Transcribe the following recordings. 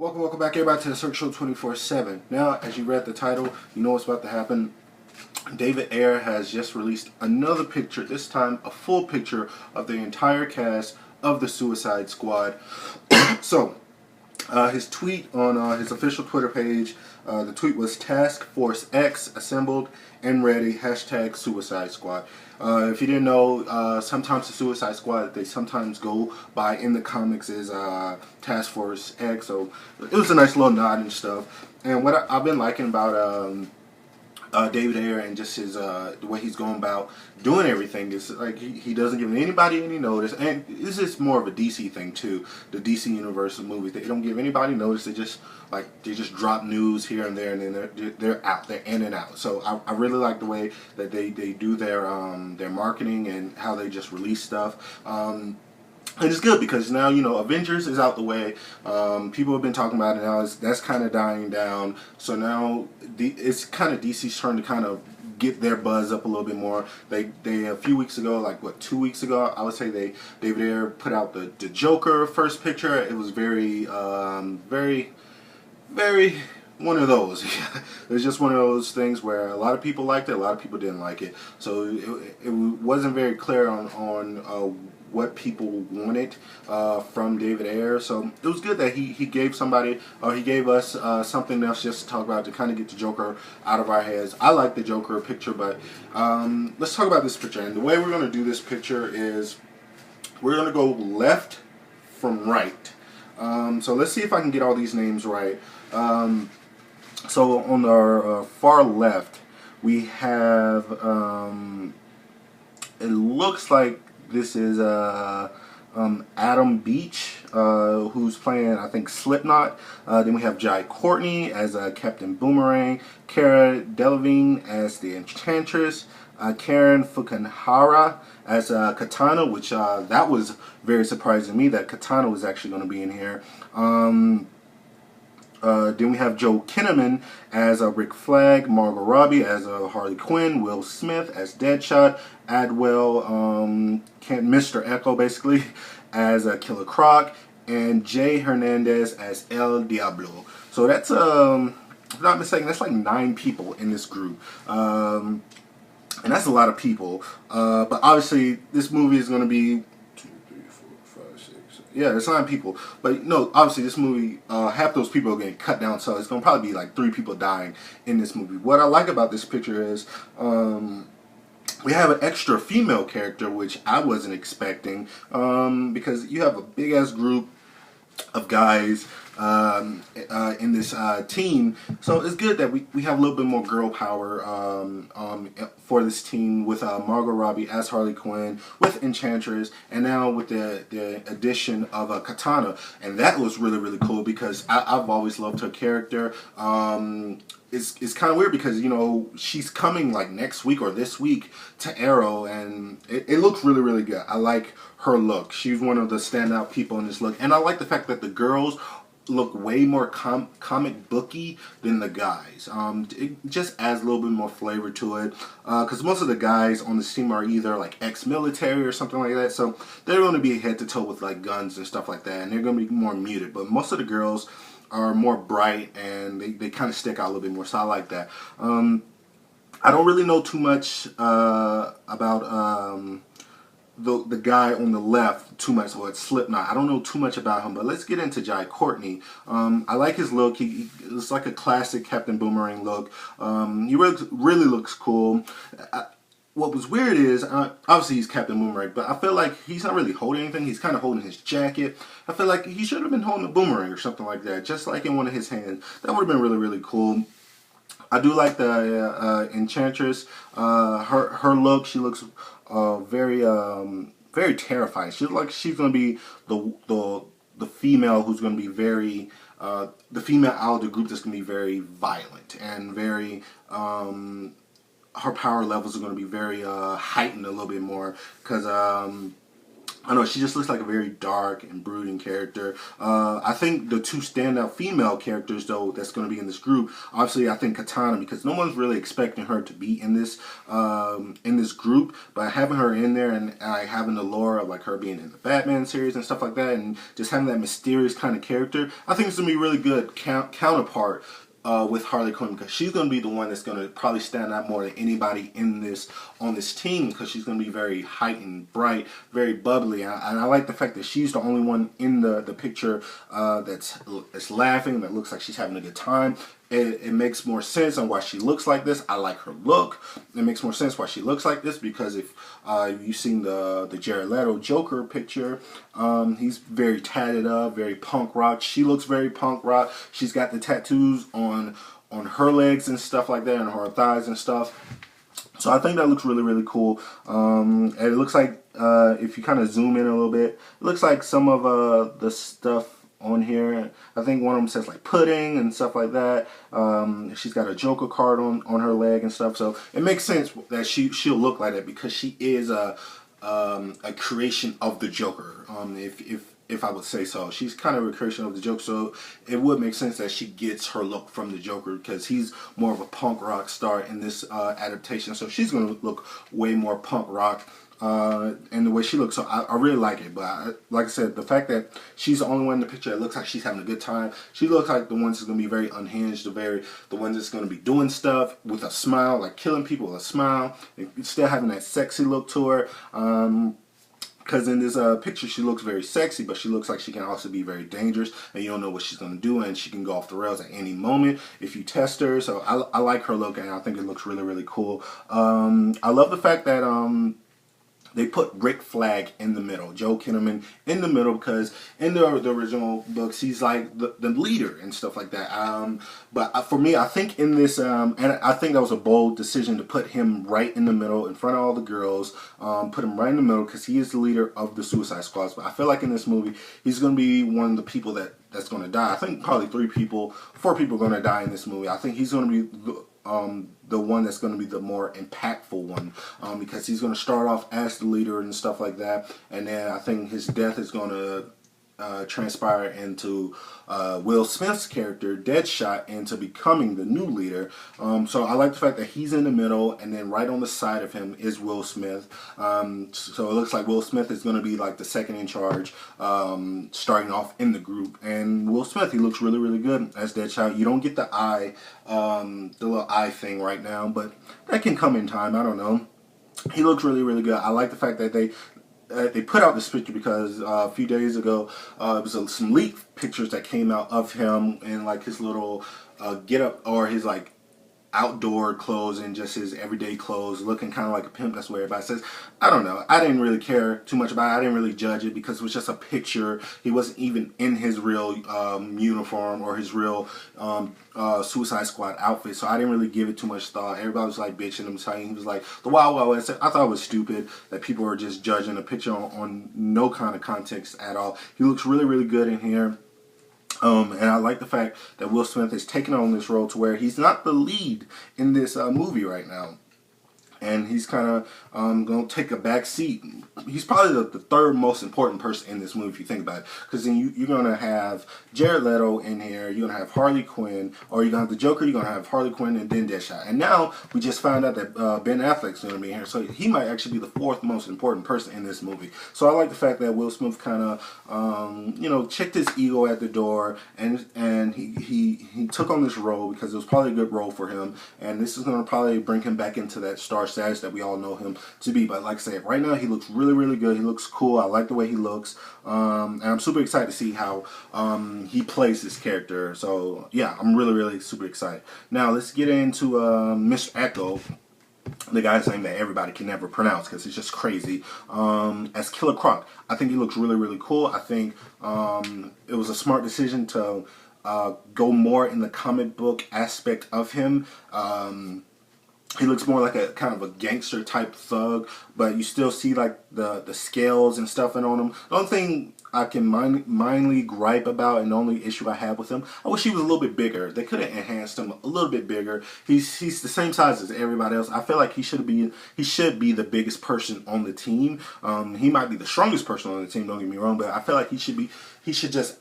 Welcome back everybody to the Cirque Show 24/7. Now, as you read the title, you know what's about to happen. David Ayer has just released another picture, this time a full picture of the entire cast of the Suicide Squad. So, his tweet on his official Twitter page, the tweet was Task Force X assembled and ready, hashtag Suicide Squad. If you didn't know, sometimes the Suicide Squad, they sometimes go by in the comics as Task Force X, so it was a nice little nod and stuff. And what I've been liking about David Ayer and just his the way he's going about doing everything is like he doesn't give anybody any notice, and this is more of a DC thing too. The DC universe of movies, they don't give anybody notice. They just drop news here and there, and then they're out, they're in and out. So I really like the way that they do their marketing and how they just release stuff. And it's good because now, you know, Avengers is out the way. People have been talking about it now. That's kind of dying down. So now it's kind of DC's turn to kind of get their buzz up a little bit more. They a few weeks ago, like what, 2 weeks ago, I would say David Ayer put out the Joker first picture. It was very one of those. It was just one of those things where a lot of people liked it, a lot of people didn't like it. So it wasn't very clear on what people wanted from David Ayer. So it was good that he gave somebody, or he gave us something else just to talk about to kind of get the Joker out of our heads. I like the Joker picture, but let's talk about this picture. And the way we're going to do this picture is we're going to go left from right. So let's see if I can get all these names right. So on our far left, we have, it looks like this is Adam Beach, who's playing, I think, Slipknot. Then we have Jai Courtney as Captain Boomerang, Cara Delevingne as the Enchantress, Karen Fukuhara as Katana, which that was very surprising to me that Katana was actually going to be in here. Then we have Joe Kinnaman as Rick Flag, Margot Robbie as Harley Quinn, Will Smith as Deadshot, Adwell, Mr. Echo basically, as Killer Croc, and Jay Hernandez as El Diablo. So that's, if I'm not mistaken, that's like 9 people in this group. And that's a lot of people. But obviously, this movie is going to be it's 9 people. But no, obviously this movie, half those people are getting cut down, so it's going to probably be like 3 people dying in this movie. What I like about this picture is we have an extra female character, which I wasn't expecting, because you have a big ass group of guys in this team, so it's good that we have a little bit more girl power for this team, with Margot Robbie as Harley Quinn, with Enchantress, and now with the addition of Katana. And that was really cool because I've always loved her character. It's kind of weird because, you know, she's coming like next week or this week to Arrow, and it looks really good. I like her look. She's one of the standout people in this look, and I like the fact that the girls look way more comic booky than the guys. It just adds a little bit more flavor to it, because most of the guys on this team are either like ex-military or something like that, so they're going to be head to toe with like guns and stuff like that, and they're going to be more muted. But most of the girls are more bright, and they kind of stick out a little bit more, so I like that. I don't really know too much about the guy on the left too much, so it's Slipknot. I don't know too much about him, but let's get into Jai Courtney. I like his look. He looks like a classic Captain Boomerang look. He really looks cool. What was weird is, obviously he's Captain Boomerang, but I feel like he's not really holding anything. He's kind of holding his jacket. I feel like he should have been holding a boomerang or something like that, just like in one of his hands. That would have been really cool. I do like the Enchantress. Her look, she looks very terrifying. She looks like she's going to be the female who's going to be very, the female out of the group that's going to be very violent and very, her power levels are going to be very heightened a little bit more, because I know she just looks like a very dark and brooding character. I think the two standout female characters, though, that's going to be in this group, obviously, I think Katana, because no one's really expecting her to be in this group, but having her in there and having the lore of like her being in the Batman series and stuff like that, and just having that mysterious kind of character, I think it's going to be a really good counterpart with Harley Quinn, because she's going to be the one that's going to probably stand out more than anybody on this team, because she's going to be very heightened, bright, very bubbly, and I like the fact that she's the only one in the picture that's laughing, that looks like she's having a good time. It makes more sense on why she looks like this. I like her look. It makes more sense why she looks like this, because if you've seen the Jared Leto Joker picture, he's very tatted up, very punk rock. She looks very punk rock. She's got the tattoos on her legs and stuff like that, and her thighs and stuff. So I think that looks really, really cool. And it looks like, if you kind of zoom in a little bit, it looks like some of the stuff on here, I think one of them says like pudding and stuff like that. She's got a Joker card on her leg and stuff, so it makes sense that she'll look like that, because she is a creation of the Joker. If I would say so, she's kind of a creation of the Joker, so it would make sense that she gets her look from the Joker, because he's more of a punk rock star in this adaptation, so she's going to look way more punk rock. And the way she looks, so I really like it. But like I said, the fact that she's the only one in the picture that looks like she's having a good time. She looks like the one that's going to be very unhinged, the one that's going to be doing stuff with a smile, like killing people with a smile, and still having that sexy look to her. Because in this picture, she looks very sexy, but she looks like she can also be very dangerous, and you don't know what she's going to do, and she can go off the rails at any moment if you test her. So I like her look, and I think it looks really, really cool. I love the fact that they put Rick Flag in the middle, Joe Kinnaman in the middle, because in the original books, he's like the leader and stuff like that. But for me, I think in this, and I think that was a bold decision to put him right in the middle, in front of all the girls, put him right in the middle, because he is the leader of the Suicide Squad. But I feel like in this movie, he's going to be one of the people that's going to die. I think probably 4 people are going to die in this movie. I think he's going to be the one that's going to be the more impactful one, because he's going to start off as the leader and stuff like that, and then I think his death is going to transpire into Will Smith's character, Deadshot, into becoming the new leader. So I like the fact that he's in the middle, and then right on the side of him is Will Smith. So it looks like Will Smith is going to be like the second in charge, starting off in the group. And Will Smith, he looks really, really good as Deadshot. You don't get the eye, the little eye thing right now, but that can come in time. I don't know. He looks really, really good. I like the fact that they put out this picture, because a few days ago it was some leaked pictures that came out of him in like his little get up, or his like outdoor clothes and just his everyday clothes, looking kind of like a pimp. That's what everybody says. I don't know. I didn't really care too much about it. I didn't really judge it, because it was just a picture. He wasn't even in his real uniform or his real Suicide Squad outfit, so I didn't really give it too much thought. Everybody was like bitching him, saying he was like the Wild Wild West. I thought it was stupid that people were just judging a picture on no kind of context at all. He looks really, really good in here. And I like the fact that Will Smith is taking on this role to where he's not the lead in this movie right now. And he's kind of going to take a back seat. He's probably the third most important person in this movie, if you think about it. Because then you're going to have Jared Leto in here. You're going to have Harley Quinn. Or you're going to have the Joker. You're going to have Harley Quinn and then Deadshot. And now we just found out that Ben Affleck's going to be in here. So he might actually be the fourth most important person in this movie. So I like the fact that Will Smith kind of, checked his ego at the door. And he took on this role because it was probably a good role for him. And this is going to probably bring him back into that star status that we all know him to be. But like I said, right now he looks really, really good. He looks cool. I like the way he looks, and I'm super excited to see how he plays this character. So yeah, I'm really, really super excited. Now let's get into Mr. Echo, the guy's name that everybody can never pronounce because it's just crazy, as Killer Croc. I think he looks really, really cool. I think it was a smart decision to go more in the comic book aspect of him. He looks more like a kind of a gangster type thug, but you still see like the scales and stuff on him. The only thing I can mindly gripe about, and the only issue I have with him, I wish he was a little bit bigger. They could have enhanced him a little bit bigger. He's the same size as everybody else. I feel like he should be the biggest person on the team. He might be the strongest person on the team. Don't get me wrong, but I feel like he should just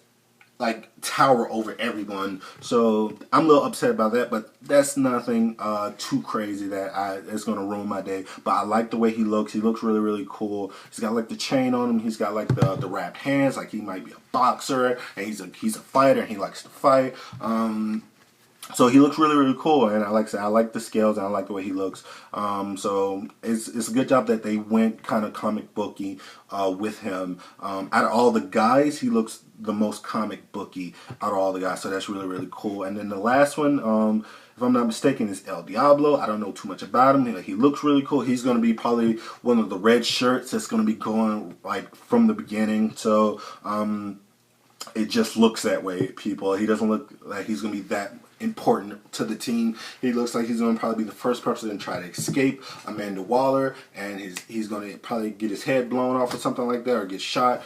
like tower over everyone. So I'm a little upset about that, but that's nothing too crazy that is gonna ruin my day. But I like the way he looks. He looks really, really cool. He's got like the chain on him. He's got like the wrapped hands, like he might be a boxer, and he's a fighter, and he likes to fight. So he looks really, really cool, and I like the scales, and I like the way he looks. So it's a good job that they went kind of comic booky with him. Out of all the guys, he looks the most comic booky out of all the guys. So that's really, really cool. And then the last one, if I'm not mistaken, is El Diablo. I don't know too much about him. He looks really cool. He's going to be probably one of the red shirts that's going to be going like from the beginning. So it just looks that way, people. He doesn't look like he's going to be that important to the team. He looks like he's going to probably be the first person to try to escape Amanda Waller, and he's going to probably get his head blown off or something like that, or get shot.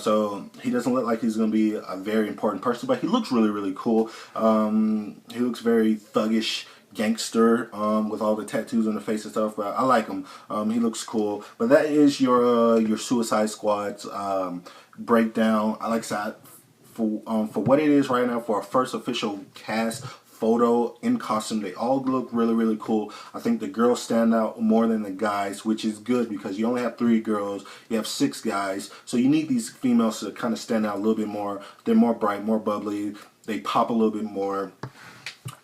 So he doesn't look like he's going to be a very important person, but he looks really, really cool. He looks very thuggish, gangster, with all the tattoos on the face and stuff, but I like him. He looks cool. But that is your Suicide Squad's breakdown. I like that. For what it is right now, for our first official cast photo in costume, they all look really, really cool. I think the girls stand out more than the guys, which is good because you only have 3 girls, you have 6 guys, so you need these females to kind of stand out a little bit more. They're more bright, more bubbly, they pop a little bit more.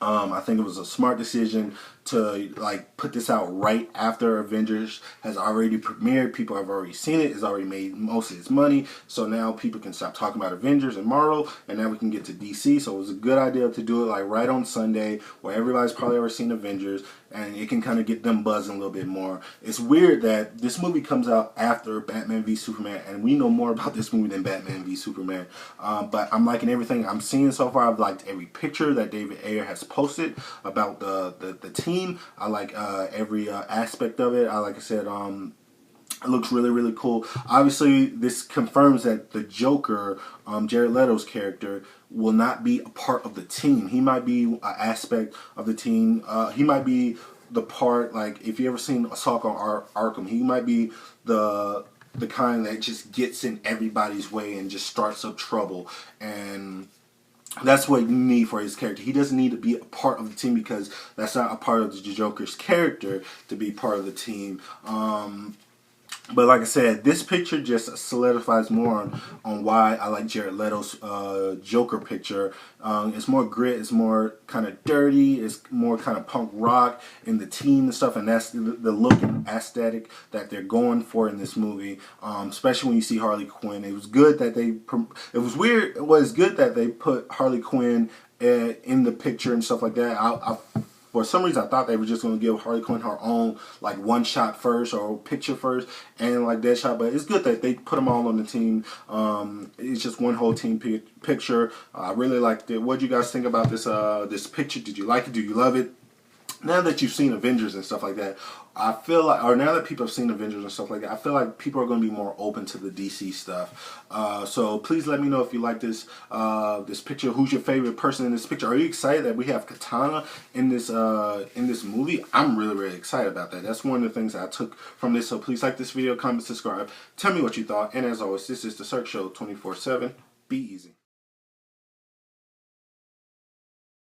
I think it was a smart decision to like put this out right after Avengers has already premiered. People have already seen it. It's already made most of its money. So now people can stop talking about Avengers and Marvel, and now we can get to DC. So it was a good idea to do it like right on Sunday, where everybody's probably ever seen Avengers, and it can kind of get them buzzing a little bit more. It's weird that this movie comes out after Batman v Superman, and we know more about this movie than Batman v Superman. But I'm liking everything I'm seeing so far. I've liked every picture that David Ayer has posted about the team. I like every aspect of it. Like I said, it looks really, really cool. Obviously, this confirms that the Joker, Jared Leto's character, will not be a part of the team. He might be an aspect of the team. He might be the part, like, if you ever seen Assault on Arkham, he might be the kind that just gets in everybody's way and just starts up trouble. And that's what you need for his character. He doesn't need to be a part of the team because that's not a part of the Joker's character to be part of the team. But like I said, this picture just solidifies more on why I like Jared Leto's Joker picture. It's more grit, it's more kind of dirty, it's more kind of punk rock in the team and stuff, and that's the look and aesthetic that they're going for in this movie. Especially when you see Harley Quinn. It was good that it was weird. It was good that they put Harley Quinn in the picture and stuff like that. For some reason, I thought they were just going to give Harley Quinn her own, like, one shot first or picture first and, like, that shot. But it's good that they put them all on the team. It's just one whole team picture. I really liked it. What do you guys think about this picture? Did you like it? Do you love it? Now that you've seen Avengers and stuff like that, I feel like, or now that people have seen Avengers and stuff like that, I feel like people are going to be more open to the DC stuff. So please let me know if you like this picture. Who's your favorite person in this picture? Are you excited that we have Katana in this movie? I'm really, really excited about that. That's one of the things that I took from this. So please like this video, comment, subscribe. Tell me what you thought. And as always, this is The Cirque Show 24/7. Be easy.